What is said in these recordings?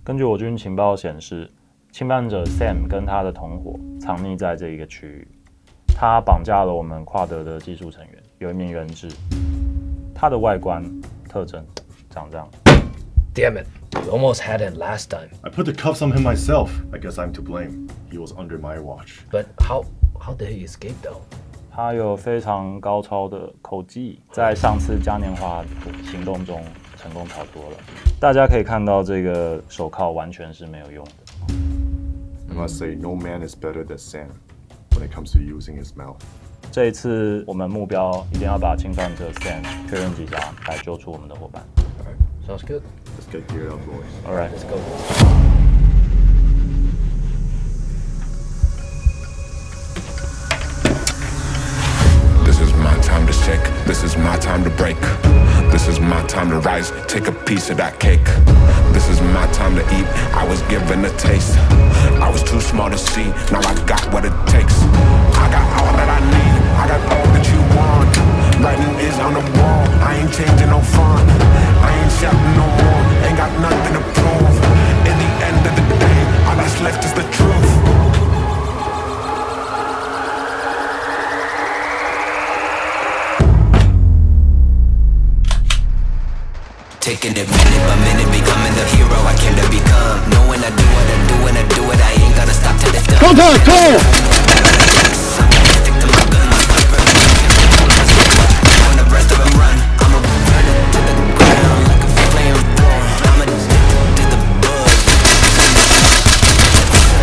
根据我军情报显示，侵犯者 Sam 跟他的同伙藏匿在这一个区域，他绑架了我们跨德的技术成员，有一名人质。他的外观特征长这样。Damn it, we almost had it last time. I put the cuffs on him myself. I guess I'm to blame. He was under my watch. But how did he escape though? 他有非常高超的口技，在上次嘉年华行动中成功逃脱了。大家可以看到，这个手铐完全是没有用的。I must say, no man is better than Sam when it comes to using his mouth. 这一次，我们目标一定要把侵犯者 Sam 确认击杀，来救出我们的伙伴。Alright, sounds good. Let's get geared up, boys. Alright, let's go. This is my time to break. This is my time to rise, take a piece of that cake. This is my time to eat, I was given a taste. I was too small to see, now I got what it takes. I got all that I need, I got all that you want. Writing is on the wall, I ain't changing no font. I ain't shouting no more, ain't got nothing to prove. In the end of the day, all that's left is the truth. Taking it minute by minute, becoming the hero I came to become. Knowing I do what I do and I do it, I ain't gonna stop till it's done. Contact, call! Stick to my gun, my purpose. When the rest of them run, I'ma burn it to the ground like a flame thrower. I'm addicted to the bug.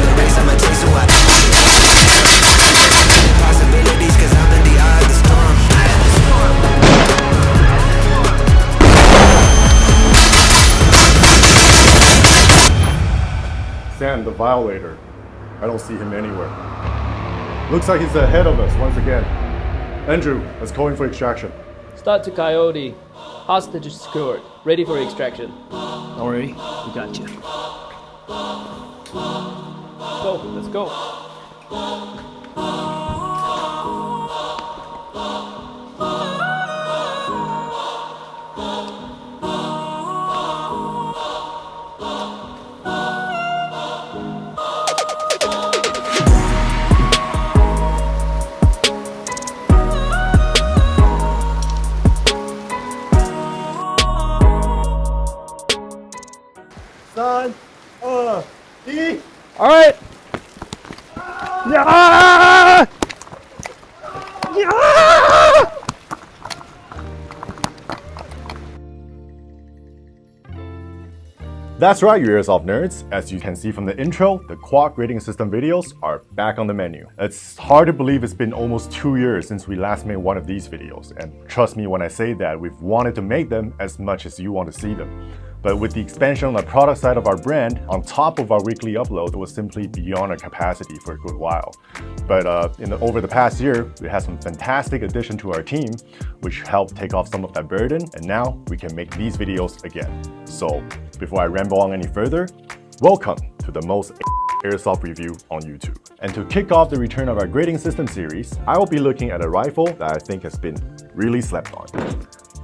The race I'ma chase, so I possibilities, cause I'm in the eye of the storm. Sam, the violator. I don't see him anywhere. Looks like he's ahead of us once again. Andrew, let's go in for extraction. Start to Coyote. Hostage secured. Ready for extraction. Don't worry, we got you. Go, let's go. All right. Yeah! Yeah! That's right, you Airsoft nerds. As you can see from the intro, the quad grading system videos are back on the menu. It's hard to believe it's been almost 2 years since we last made one of these videos, and trust me when I say that we've wanted to make them as much as you want to see them. But with the expansion on the product side of our brand, on top of our weekly upload, it was simply beyond our capacity for a good while. But over the past year, we had some fantastic addition to our team, which helped take off some of that burden, and now we can make these videos again. So before I ramble on any further, welcome to the most Airsoft review on YouTube. And to kick off the return of our grading system series, I will be looking at a rifle that I think has been really slept on.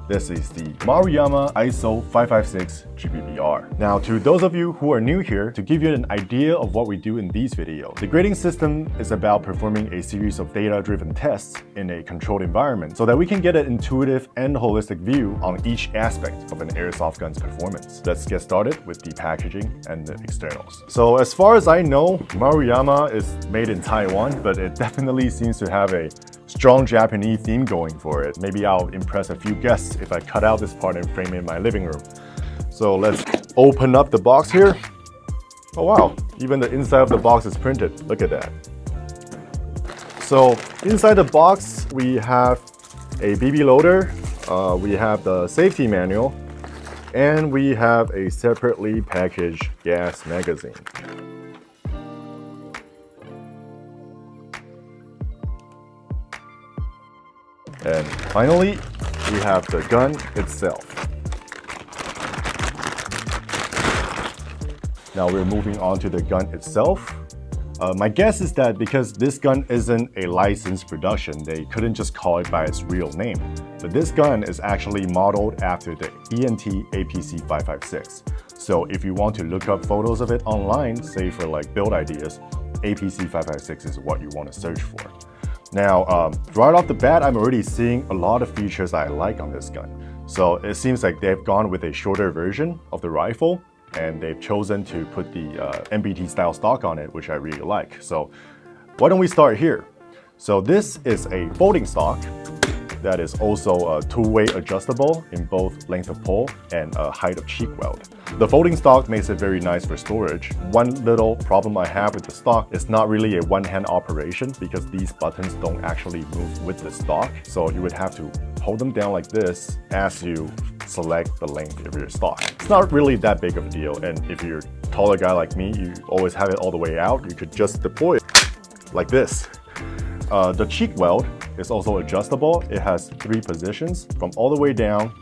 This is the Maruyama ISO556 GBBR. Now, to those of you who are new here, to give you an idea of what we do in these videos, the grading system is about performing a series of data-driven tests in a controlled environment so that we can get an intuitive and holistic view on each aspect of an airsoft gun's performance. Let's get started with the packaging and the externals. So as far as I know, Maruyama is made in Taiwan, but it definitely seems to have a strong Japanese theme going for it. Maybe I'll impress a few guests if I cut out this part and frame it in my living room. So let's open up the box here. Oh wow, even the inside of the box is printed. Look at that. So inside the box, we have a BB loader, we have the safety manual, and we have a separately packaged gas magazine. And finally, we have the gun itself. Now we're moving on to the gun itself. My guess is that because this gun isn't a licensed production, they couldn't just call it by its real name. But this gun is actually modeled after the ENT APC556. So if you want to look up photos of it online, say for like build ideas, APC556 is what you want to search for. Now, right off the bat, I'm already seeing a lot of features I like on this gun. So it seems like they've gone with a shorter version of the rifle, and they've chosen to put the MBT style stock on it, which I really like. So why don't we start here? So this is a folding stock that is also two-way adjustable in both length of pull and height of cheek weld. The folding stock makes it very nice for storage. One little problem I have with the stock is not really a one-hand operation because these buttons don't actually move with the stock. So you would have to hold them down like this as you select the length of your stock. It's not really that big of a deal, and if you're a taller guy like me, you always have it all the way out. You could just deploy it like this. The cheek weld is also adjustable. It has 3 positions from all the way down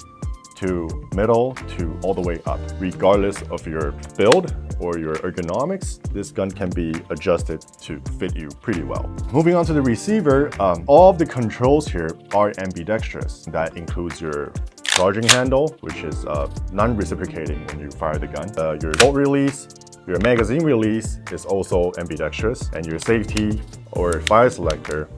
to middle to all the way up. Regardless of your build or your ergonomics, this gun can be adjusted to fit you pretty well. Moving on to the receiver, all of the controls here are ambidextrous. That includes your charging handle, which is non-reciprocating when you fire the gun. Your bolt release, your magazine release is also ambidextrous, and your safety or fire selector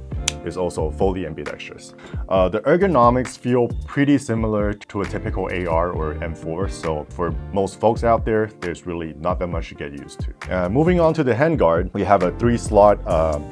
is also fully ambidextrous. The ergonomics feel pretty similar to a typical AR or M4, so for most folks out there, there's really not that much to get used to. Moving on to the handguard, we have a 3-slot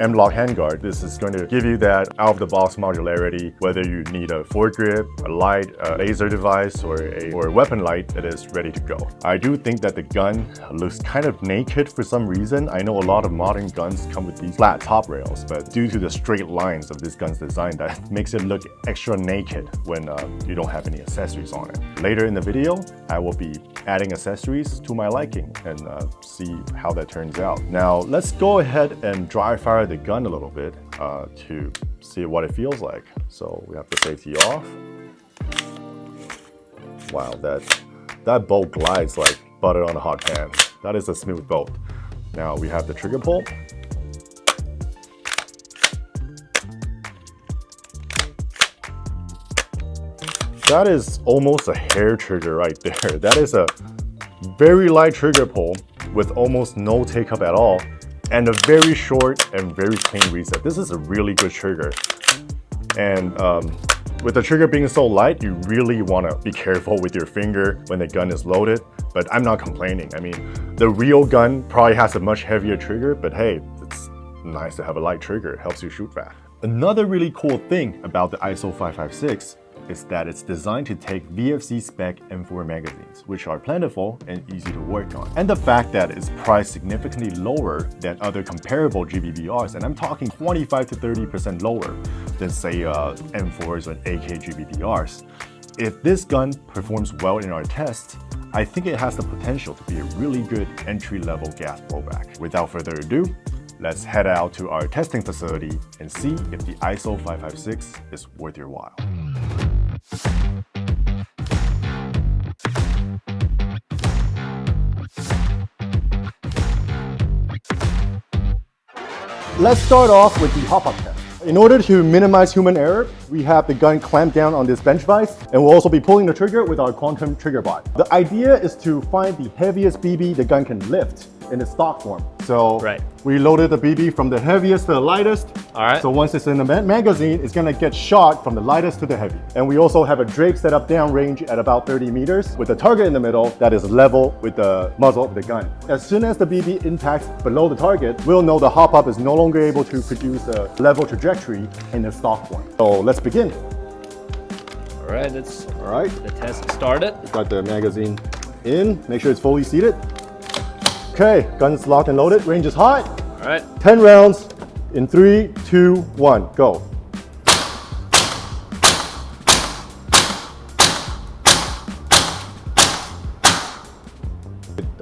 M-lock handguard. This is going to give you that out-of-the-box modularity, whether you need a foregrip, a light, a laser device, or a weapon light that is ready to go. I do think that the gun looks kind of naked for some reason. I know a lot of modern guns come with these flat top rails, but due to the straight lines of this gun's design, that makes it look extra naked when you don't have any accessories on it. Later in the video, I will be adding accessories to my liking and see how that turns out. Now, let's go ahead and dry fire the gun a little bit to see what it feels like. So we have the safety off. Wow, that bolt glides like butter on a hot pan. That is a smooth bolt. Now we have the trigger pull. That is almost a hair trigger right there. That is a very light trigger pull with almost no take up at all, and a very short and very clean reset. This is a really good trigger. And with the trigger being so light, you really want to be careful with your finger when the gun is loaded, but I'm not complaining. I mean, the real gun probably has a much heavier trigger, but hey, it's nice to have a light trigger. It helps you shoot fast. Another really cool thing about the ISO556 is that it's designed to take VFC spec M4 magazines, which are plentiful and easy to work on. And the fact that it's priced significantly lower than other comparable GBBRs, and I'm talking 25 to 30% lower than say M4s or AK GBBRs. If this gun performs well in our tests, I think it has the potential to be a really good entry-level gas blowback. Without further ado, let's head out to our testing facility and see if the ISO556 is worth your while. Let's start off with the hop-up test. In order to minimize human error, we have the gun clamped down on this bench vise, and we'll also be pulling the trigger with our quantum trigger bot. The idea is to find the heaviest BB the gun can lift in its stock form. So we loaded the BB from the heaviest to the lightest. All right. So once it's in the magazine, it's gonna get shot from the lightest to the heavy. And we also have a Drake set up downrange at about 30 meters with the target in the middle that is level with the muzzle of the gun. As soon as the BB impacts below the target, we'll know the hop-up is no longer able to produce a level trajectory in its stock form. So let's begin. All right, the test started. Got the magazine in, make sure it's fully seated. Okay, gun's locked and loaded, range is hot. All right. 10 rounds in 3, 2, 1, go.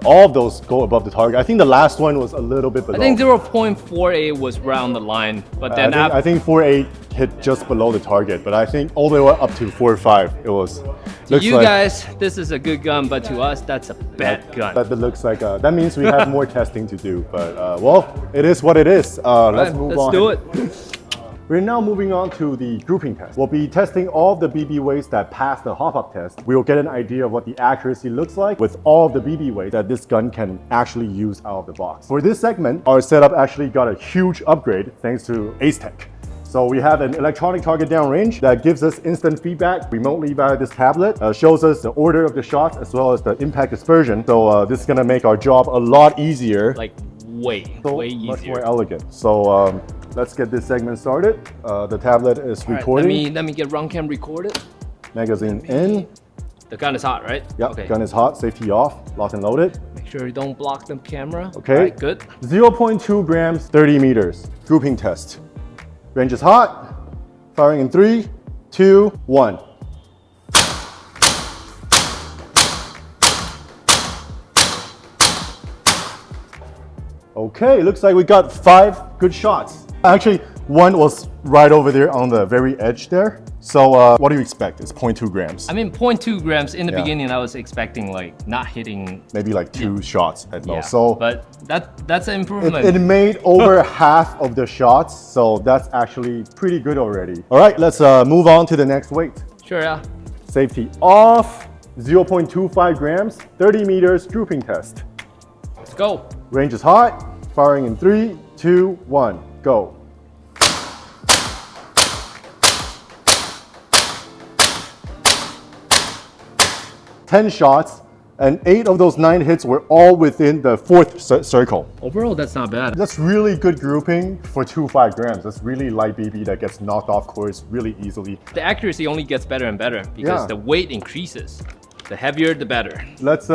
All of those go above the target. I think the last one was a little bit below. I think 0.48 was around the line, but then I think 4.8 hit just below the target, but I think all the way up to 4.5 it was. To you guys, this is a good gun, but to us, that's a bad gun. That looks like that means we have more testing to do, but well, it is what it is. Let's move on. Let's do it. We're now moving on to the grouping test. We'll be testing all of the BB weights that pass the hop-up test. We'll get an idea of what the accuracy looks like with all of the BB weights that this gun can actually use out of the box. For this segment, our setup actually got a huge upgrade thanks to AceTech. So we have an electronic target downrange that gives us instant feedback remotely via this tablet, shows us the order of the shots as well as the impact dispersion. So this is gonna make our job a lot easier. Like way easier. Much more elegant. So let's get this segment started. The tablet is recording. Let me get run cam recorded. Magazine in. The gun is hot, right? Yep, Okay. gun is hot, safety off, locked and loaded. Make sure you don't block the camera. Okay. All right, good. 0.2 grams, 30 meters. Grouping test. Range is hot. Firing in 3, 2, 1. Okay, looks like we got 5 good shots. Actually, one was right over there on the very edge there. So what do you expect? It's 0.2 grams. I mean, 0.2 grams. In the Yeah. beginning, I was expecting like not hitting. Maybe like 2 shots at most. Yeah, So but that's an improvement. it made over half of the shots. So that's actually pretty good already. All right, let's move on to the next weight. Sure, yeah. Safety off, 0.25 grams, 30 meters grouping test. Let's go. Range is hot, firing in 3, 2, 1, go. Ten shots, and 8 of those 9 hits were all within the 4th circle. Overall, that's not bad. That's really good grouping for 2.5 grams. That's really light BB that gets knocked off course really easily. The accuracy only gets better and better because Yeah. the weight increases. The heavier, the better. Let's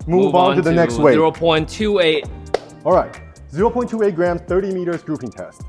move on to the next weight. 0.28. All right, 0.28 grams, 30 meters grouping test.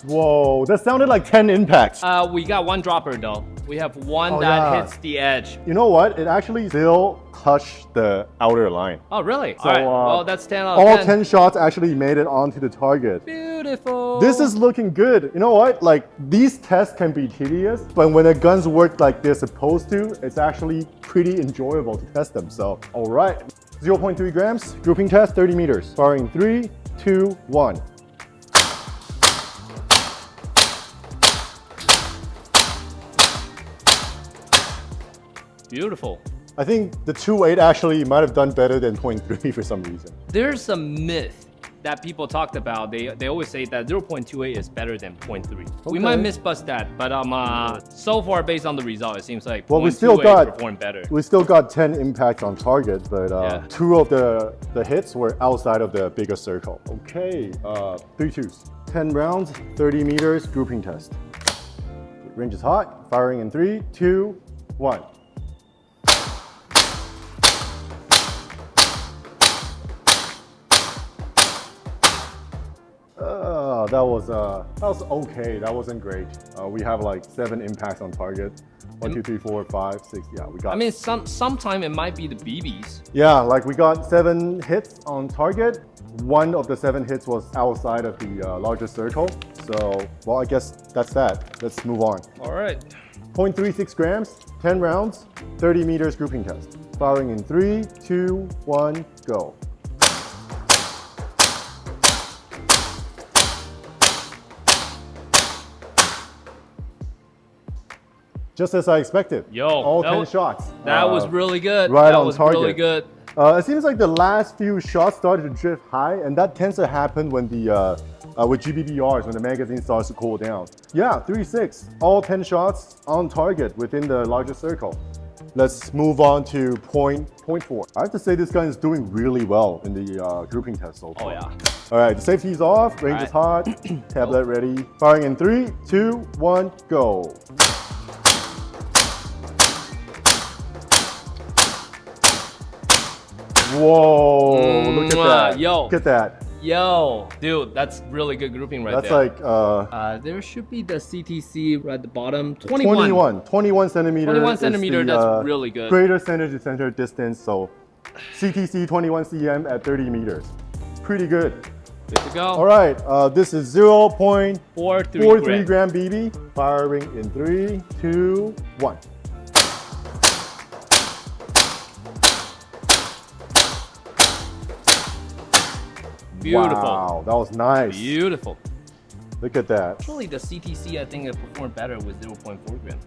Whoa, that sounded like 10 impacts. We got one dropper though. We have one Oh, that yeah. hits the edge. You know what? It actually still touched the outer line. Oh, really? So, All right. Well, that's 10 out of all 10. 10 shots actually made it onto the target. Beautiful. This is looking good. You know what? Like, these tests can be tedious, but when the guns work like they're supposed to, it's actually pretty enjoyable to test them. So, all right. 0.3 grams, grouping test, 30 meters. Firing 3, 2, 1. Beautiful. I think the 2.8 actually might have done better than 0.3 for some reason. There's a myth that people talked about. They always say that 0.28 is better than 0.3. We might misbust that, but so far based on the result, it seems like Well, we 0.28 still got performed better. We still got 10 impacts on target, but Yeah. 2 of the hits were outside of the bigger circle. Okay, 3 twos. 10 rounds, 30 meters, grouping test. Range is hot, firing in 3, 2, 1. That was okay. That wasn't great. We have like 7 impacts on target. 1, 2, 3, 4, 5, 6. Yeah, we got. I mean, sometime it might be the BBs. Yeah, like we got 7 hits on target. 1 of the 7 hits was outside of the larger circle. So, well, I guess that's that. Let's move on. All right. 0.36 grams, 10 rounds, 30 meters grouping test. Firing in 3, 2, 1, go. Just as I expected. Yo, all that 10 was- shots. That was really good. right that on was target. really good. It seems like the last few shots started to drift high, and that tends to happen when the with GBBRs, when the magazine starts to cool down. Yeah, 3.6, all 10 shots on target within the larger circle. Let's move on to 0.4. I have to say this gun is doing really well in the grouping test so far. Oh yeah. All right, the safety is off, range is hot, tablet ready. Firing in 3, 2, 1, go. Whoa, look at that. Yo. Look at that. Yo, dude, that's really good grouping right That's there. like There should be the CTC right at the bottom. 21 centimeter. 21 is centimeter, the, that's really good. Greater center to center distance, so CTC 21 cm at 30 meters. Pretty good. Good to go. All right, this is 0.43 43 gram BB. Firing in 3, 2, 1. Beautiful. Wow, that was nice. Beautiful. Look at that. Actually, the CTC, I think it performed better with 0.4 gram.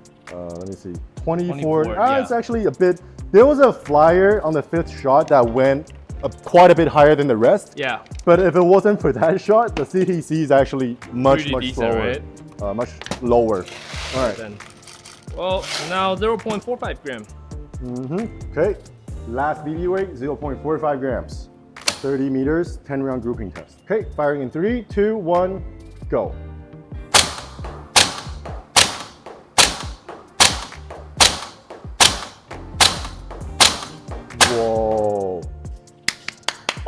Let me see. 24. yeah. It's actually a bit. There was a flyer on the 5th shot that went quite a bit higher than the rest. Yeah. But if it wasn't for that shot, the CTC is actually much Pretty slower. decent, right? Much lower. All right. Then, well, now 0.45 gram. Okay. Last BB weight, 0.45 grams. 30 meters, 10 round grouping test. Okay, firing in 3, 2, 1, go. Whoa.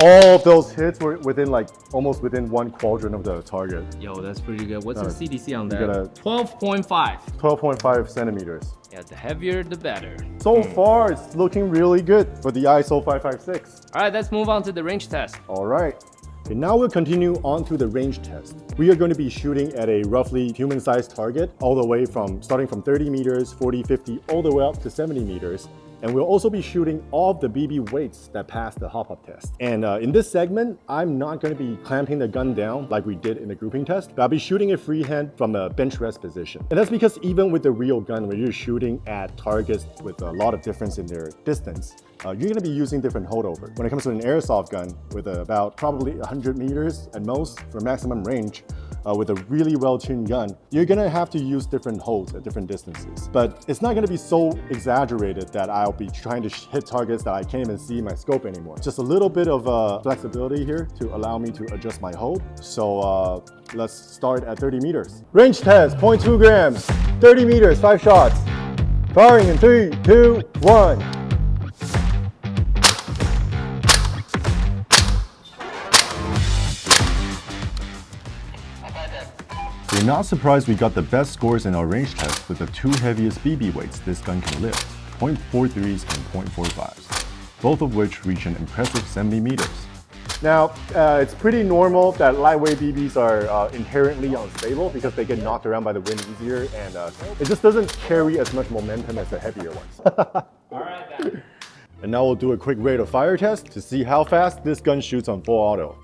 All of those hits were within almost within 1 quadrant of the target. Yo, that's pretty good. What's the CTC on you that? gotta- 12.5. 12.5 centimeters. Yeah, the heavier, the better. So far, it's looking really good for the ISO556. All right, let's move on to the range test. All right. Okay, now we'll continue on to the range test. We are going to be shooting at a roughly human-sized target, all the way starting from 30 meters, 40, 50, all the way up to 70 meters. And we'll also be shooting all of the BB weights that pass the hop-up test. And in this segment, I'm not going to be clamping the gun down like we did in the grouping test, but I'll be shooting it freehand from a bench rest position. And that's because even with the real gun, when you're shooting at targets with a lot of difference in their distance, you're going to be using different holdover. When it comes to an airsoft gun with about probably 100 meters at most for maximum range, with a really well-tuned gun, you're gonna have to use different holds at different distances. But it's not gonna be so exaggerated that I'll be trying to hit targets that I can't even see my scope anymore. Just a little bit of flexibility here to allow me to adjust my hold. So let's start at 30 meters. Range test, 0.2 grams, 30 meters, 5 shots. Firing in 3, 2, 1. We're not surprised we got the best scores in our range test with the 2 heaviest BB weights this gun can lift, 0.43s and 0.45s, both of which reach an impressive 70 meters. Now, it's pretty normal that lightweight BBs are inherently unstable because they get knocked around by the wind easier, and it just doesn't carry as much momentum as the heavier ones. All right, then. And now we'll do a quick rate of fire test to see how fast this gun shoots on full auto.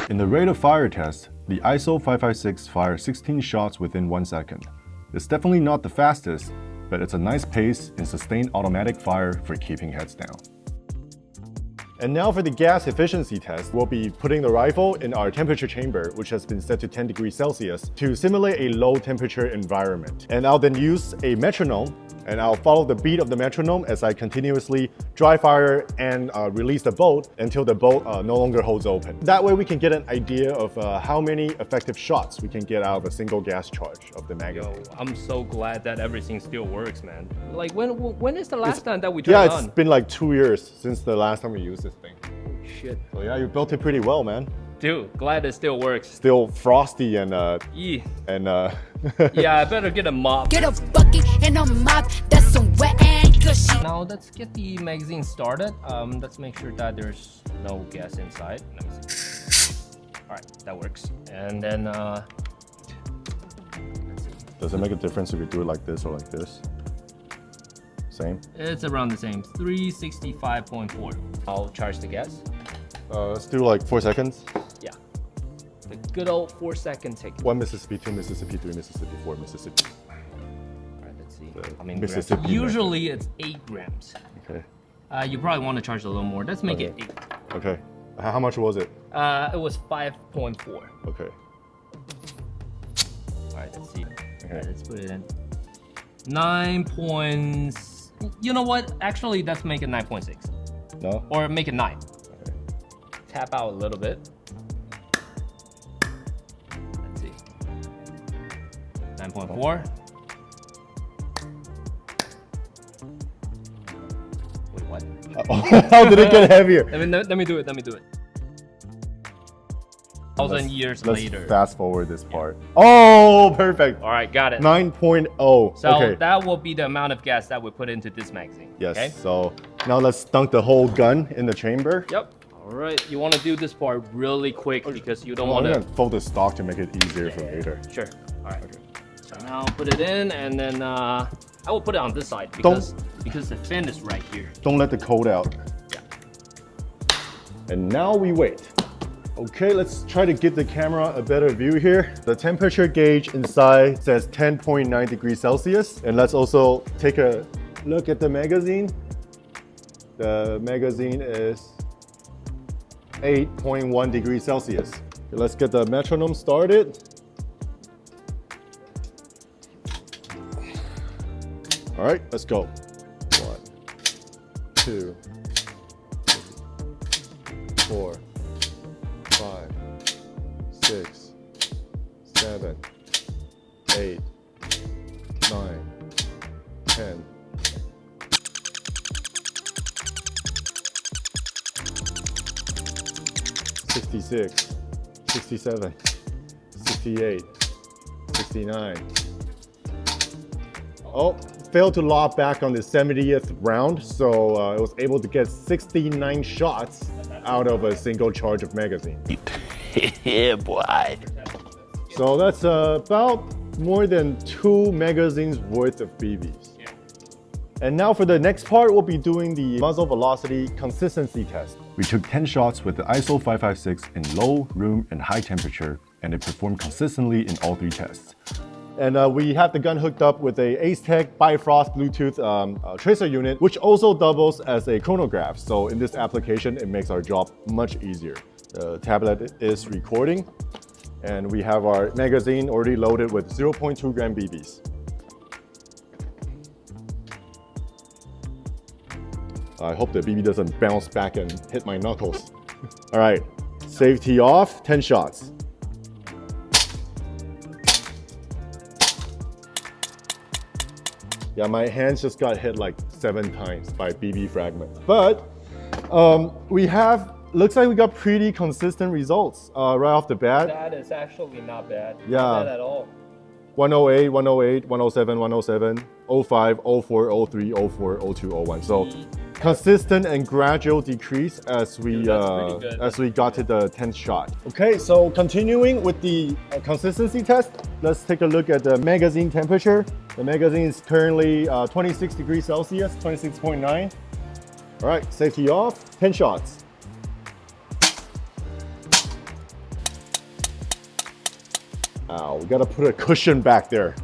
In the rate of fire test, the ISO556 fires 16 shots within 1 second. It's definitely not the fastest, but it's a nice pace and sustained automatic fire for keeping heads down. And now for the gas efficiency test, we'll be putting the rifle in our temperature chamber, which has been set to 10 degrees Celsius, to simulate a low temperature environment. And I'll then use a metronome, and I'll follow the beat of the metronome as I continuously dry fire and release the bolt until the bolt no longer holds open. That way we can get an idea of how many effective shots we can get out of a single gas charge of the magazine. Yo, I'm so glad that everything still works, man. Like, when is the last time that we turned it on? Yeah, it's been like 2 years since the last time we used this thing. Holy shit. So yeah, you built it pretty well, man. Dude, glad it still works. Still frosty and Yeah. Yeah, I better get a mop. Get a bucket and a mop, that's some wet and gushy. Now let's get the magazine started. Let's make sure that there's no gas inside. Let me see. All right, that works. And then Does it make a difference if we do it like this or like this? Same? it's around the same. 365.4. I'll charge the gas. Let's do like 4 seconds. Yeah. The good old 4-second tick. 1 Mississippi, 2 Mississippi, 3 Mississippi, 4 Mississippi. All right, let's see. The I mean, Mississippi grams. Usually it's 8 grams. Okay. You probably want to charge a little more. Let's make it 8. Okay. How much was it? It was 5.4. Okay. All right, let's see. Okay. All right, let's put it in. 9 points. You know what? Actually, let's make it 9.6. No? Or make it 9. Okay. Tap out a little bit. Let's see. 9.4. Wait, what? How did it get heavier? Let me do it. 1,000 years later. Let's fast forward this part. Oh, perfect. All right, got it. 9.0. So okay. that will be the amount of gas that we put into this magazine. Yes. Okay? So now let's dunk the whole gun in the chamber. Yep. All right. You want to do this part really quick because you don't I'm want gonna to. fold the stock to make it easier for later. Sure. All right. Okay. So now put it in, and then I will put it on this side because the fin is right here. Don't let the cold out. Yeah. And now we wait. Okay, let's try to give the camera a better view here. The temperature gauge inside says 10.9 degrees Celsius. And let's also take a look at the magazine. The magazine is 8.1 degrees Celsius. Okay, let's get the metronome started. All right, let's go. 1, 2, 3, 4, 5, 6, 7, 8, 9, 10. 66, 67, 68, 69. Oh, failed to lock back on the 70th round, so I was able to get 69 shots out of a single charge of magazine. Yeah, boy. So that's about more than 2 magazines worth of BBs. And now for the next part, we'll be doing the muzzle velocity consistency test. We took 10 shots with the ISO556 in low, room, and high temperature, and it performed consistently in all 3 tests. And we have the gun hooked up with a Ace-Tech Bifrost Bluetooth tracer unit, which also doubles as a chronograph. So in this application, it makes our job much easier. The tablet is recording, and we have our magazine already loaded with 0.2 gram BBs. I hope the BB doesn't bounce back and hit my knuckles. All right, safety off, 10 shots. Yeah, my hands just got hit like 7 times by BB fragments. But we have, looks like we got pretty consistent results right off the bat. That is actually not bad. Yeah. Not bad at all. 108, 108, 107, 107, 05, 04, 03, 04, 02, 01. So consistent and gradual decrease as we got to the 10th shot. Okay, so continuing with the consistency test, let's take a look at the magazine temperature. The magazine is currently 26 degrees Celsius, 26.9. All right, safety off, 10 shots. Ow, we gotta put a cushion back there.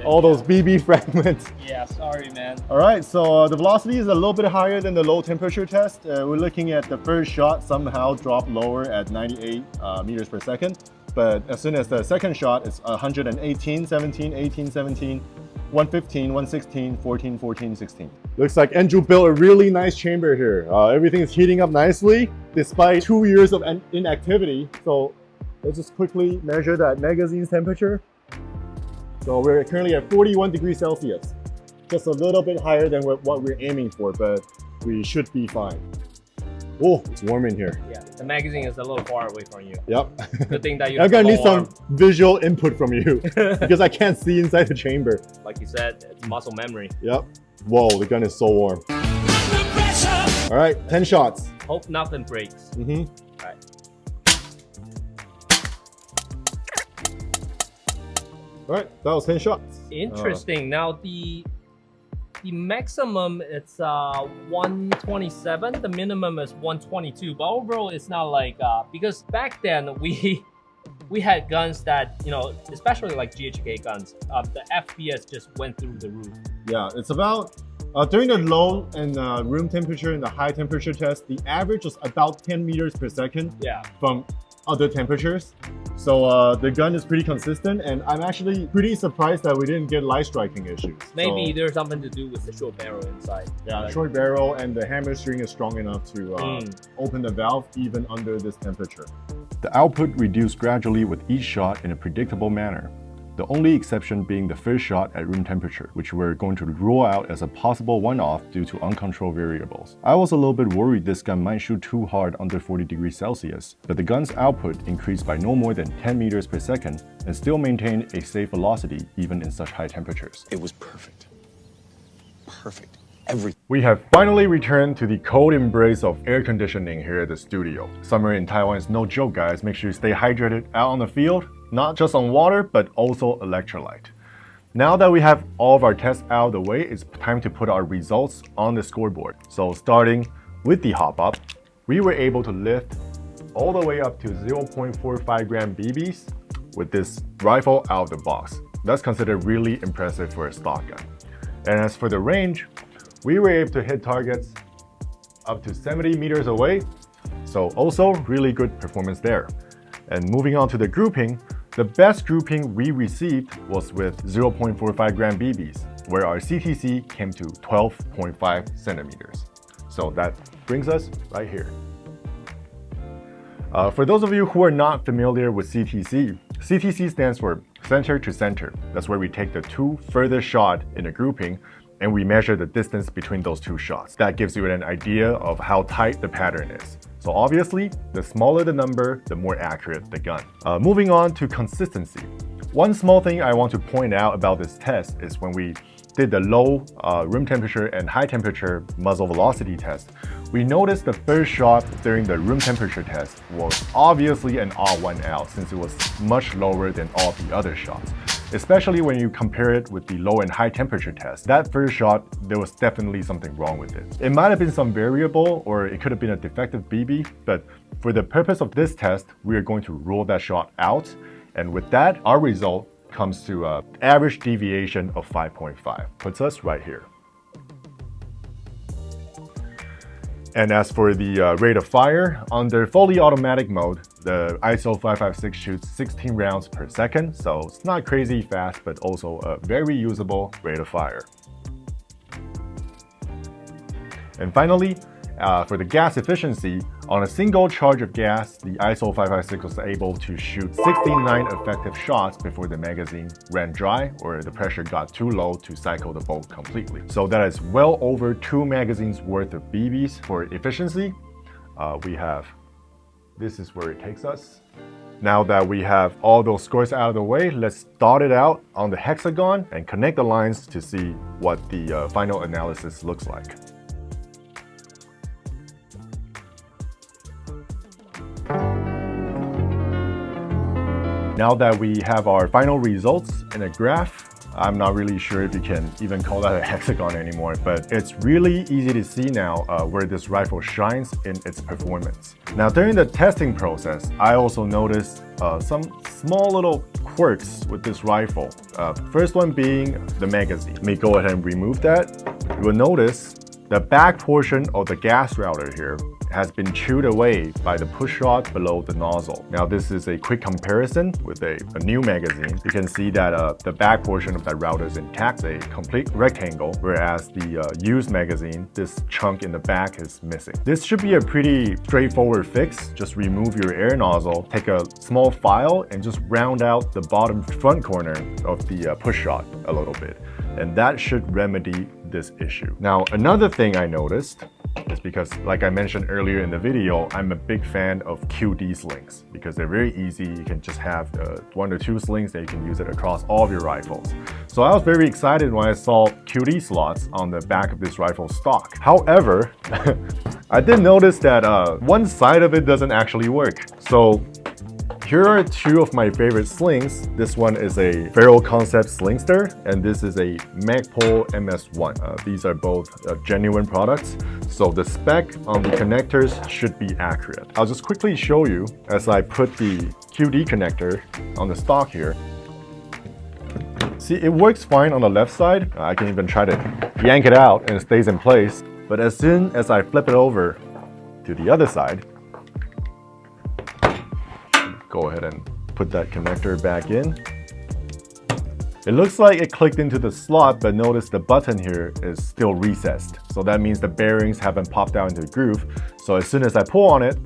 All those BB fragments. Yeah, sorry, man. All right, so the velocity is a little bit higher than the low temperature test. We're looking at the first shot somehow dropped lower at 98 meters per second. But as soon as the second shot, it's 118, 17, 18, 17, 115, 116, 14, 14, 16. Looks like Andrew built a really nice chamber here. Everything is heating up nicely despite 2 years of inactivity. So let's just quickly measure that magazine's temperature. So we're currently at 41 degrees Celsius. Just a little bit higher than what we're aiming for, but we should be fine. Oh, it's warm in here. Yeah, the magazine is a little far away from you. Yep. Good thing that you I'm gonna need some visual input from you because I can't see inside the chamber. Like you said, it's muscle memory. Yep. Whoa, the gun is so warm. All right, 10 shots. Hope nothing breaks. Mm-hmm. All right. All right, that was 10 shots. Interesting. Now the maximum it's 127. The minimum is 122. But overall, it's not like because back then we had guns that, you know, especially like GHK guns, the FPS just went through the roof. Yeah, it's about during the low and room temperature and the high temperature test, the average was about 10 meters per second. Yeah. From other temperatures. So the gun is pretty consistent, and I'm actually pretty surprised that we didn't get light striking issues. Maybe so, there's something to do with the short barrel inside. Yeah, like, short barrel and the hammer string is strong enough to open the valve even under this temperature. The output reduced gradually with each shot in a predictable manner. The only exception being the first shot at room temperature, which we're going to rule out as a possible one-off due to uncontrolled variables. I was a little bit worried this gun might shoot too hard under 40 degrees Celsius, but the gun's output increased by no more than 10 meters per second and still maintained a safe velocity even in such high temperatures. It was perfect. Perfect. Everything. We have finally returned to the cold embrace of air conditioning here at the studio. Summer in Taiwan is no joke, guys. Make sure you stay hydrated out on the field, not just on water, but also electrolyte. Now that we have all of our tests out of the way, it's time to put our results on the scoreboard. So starting with the hop up, we were able to lift all the way up to 0.45 gram BBs with this rifle out of the box. That's considered really impressive for a stock gun. And as for the range, we were able to hit targets up to 70 meters away, so also really good performance there. And moving on to the grouping, the best grouping we received was with 0.45 gram BBs, where our CTC came to 12.5 centimeters. So that brings us right here. For those of you who are not familiar with CTC, CTC stands for center to center. That's where we take the two furthest shot in a grouping and we measure the distance between those two shots. That gives you an idea of how tight the pattern is. So obviously, the smaller the number, the more accurate the gun. Moving on to consistency. One small thing I want to point out about this test is when we did the low room temperature and high temperature muzzle velocity test, we noticed the first shot during the room temperature test was obviously an odd one out since it was much lower than all the other shots. Especially when you compare it with the low and high temperature test. That first shot, there was definitely something wrong with it. It might have been some variable or it could have been a defective BB, but for the purpose of this test, we are going to rule that shot out. And with that, our result comes to an average deviation of 5.5, puts us right here. And as for the rate of fire, under fully automatic mode, the ISO556 shoots 16 rounds per second, so it's not crazy fast, but also a very usable rate of fire. And finally, for the gas efficiency, on a single charge of gas, the ISO556 was able to shoot 69 effective shots before the magazine ran dry or the pressure got too low to cycle the bolt completely. So that is well over 2 magazines worth of BBs for efficiency. This is where it takes us. Now that we have all those scores out of the way, let's dot it out on the hexagon and connect the lines to see what the final analysis looks like. Now that we have our final results in a graph, I'm not really sure if you can even call that a hexagon anymore, but it's really easy to see now where this rifle shines in its performance. Now during the testing process, I also noticed some small little quirks with this rifle. First one being the magazine. Let me go ahead and remove that. You will notice the back portion of the gas router here has been chewed away by the push rod below the nozzle. Now this is a quick comparison with a new magazine. You can see that the back portion of that router is intact, a complete rectangle, whereas the used magazine, this chunk in the back is missing. This should be a pretty straightforward fix. Just remove your air nozzle, take a small file, and just round out the bottom front corner of the push rod a little bit. And that should remedy this issue. Now, another thing I noticed is because, like I mentioned earlier in the video, I'm a big fan of QD slings because they're very easy. You can just have 1 or 2 slings that you can use it across all of your rifles. So I was very excited when I saw QD slots on the back of this rifle stock. However, I did notice that one side of it doesn't actually work. So here are 2 of my favorite slings. This one is a Ferro Concept Slingster, and this is a Magpul MS1. These are both genuine products, so the spec on the connectors should be accurate. I'll just quickly show you as I put the QD connector on the stock here. See, it works fine on the left side. I can even try to yank it out and it stays in place. But as soon as I flip it over to the other side, go ahead and put that connector back in. It looks like it clicked into the slot, but notice the button here is still recessed. So that means the bearings haven't popped out into the groove. So as soon as I pull on it,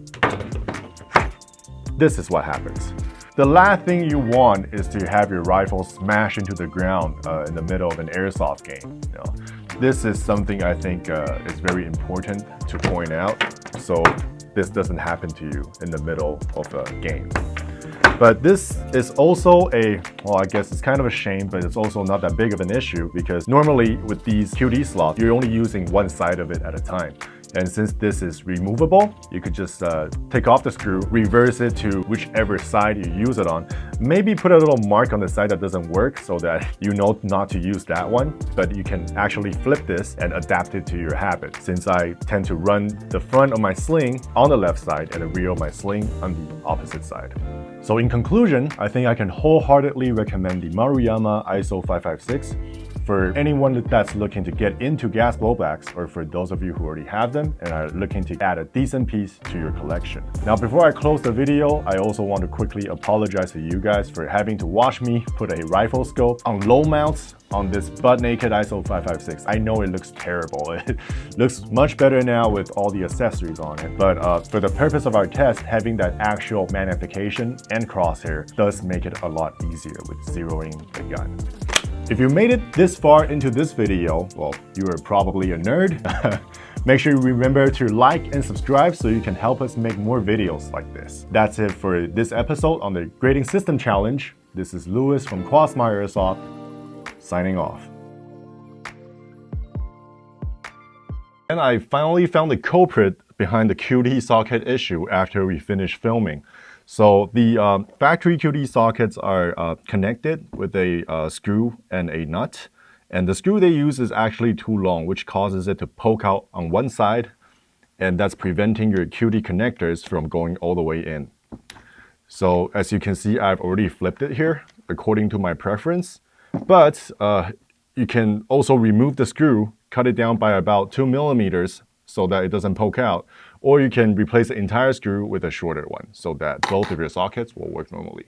this is what happens. The last thing you want is to have your rifle smash into the ground in the middle of an airsoft game. You know, this is something I think is very important to point out. So this doesn't happen to you in the middle of a game. But this is also well, I guess it's kind of a shame, but it's also not that big of an issue because normally with these QD slots, you're only using one side of it at a time. And since this is removable, you could just take off the screw, reverse it to whichever side you use it on. Maybe put a little mark on the side that doesn't work so that you know not to use that one, but you can actually flip this and adapt it to your habit, since I tend to run the front of my sling on the left side and the rear of my sling on the opposite side. So in conclusion, I think I can wholeheartedly recommend the Maruyama ISO556 for anyone that's looking to get into gas blowbacks, or for those of you who already have them and are looking to add a decent piece to your collection. Now, before I close the video, I also want to quickly apologize to you guys for having to watch me put a rifle scope on low mounts on this butt-naked ISO556. I know it looks terrible. It looks much better now with all the accessories on it, but for the purpose of our test, having that actual magnification and crosshair does make it a lot easier with zeroing the gun. If you made it this far into this video, well, you are probably a nerd. Make sure you remember to like and subscribe so you can help us make more videos like this. That's it for this episode on the Grading System Challenge. This is Louis from Quasmire Airsoft, signing off. And I finally found the culprit behind the QD socket issue after we finished filming. So the factory QD sockets are connected with a screw and a nut. And the screw they use is actually too long, which causes it to poke out on one side. And that's preventing your QD connectors from going all the way in. So as you can see, I've already flipped it here according to my preference. But you can also remove the screw, cut it down by about 2 millimeters so that it doesn't poke out. Or you can replace the entire screw with a shorter one so that both of your sockets will work normally.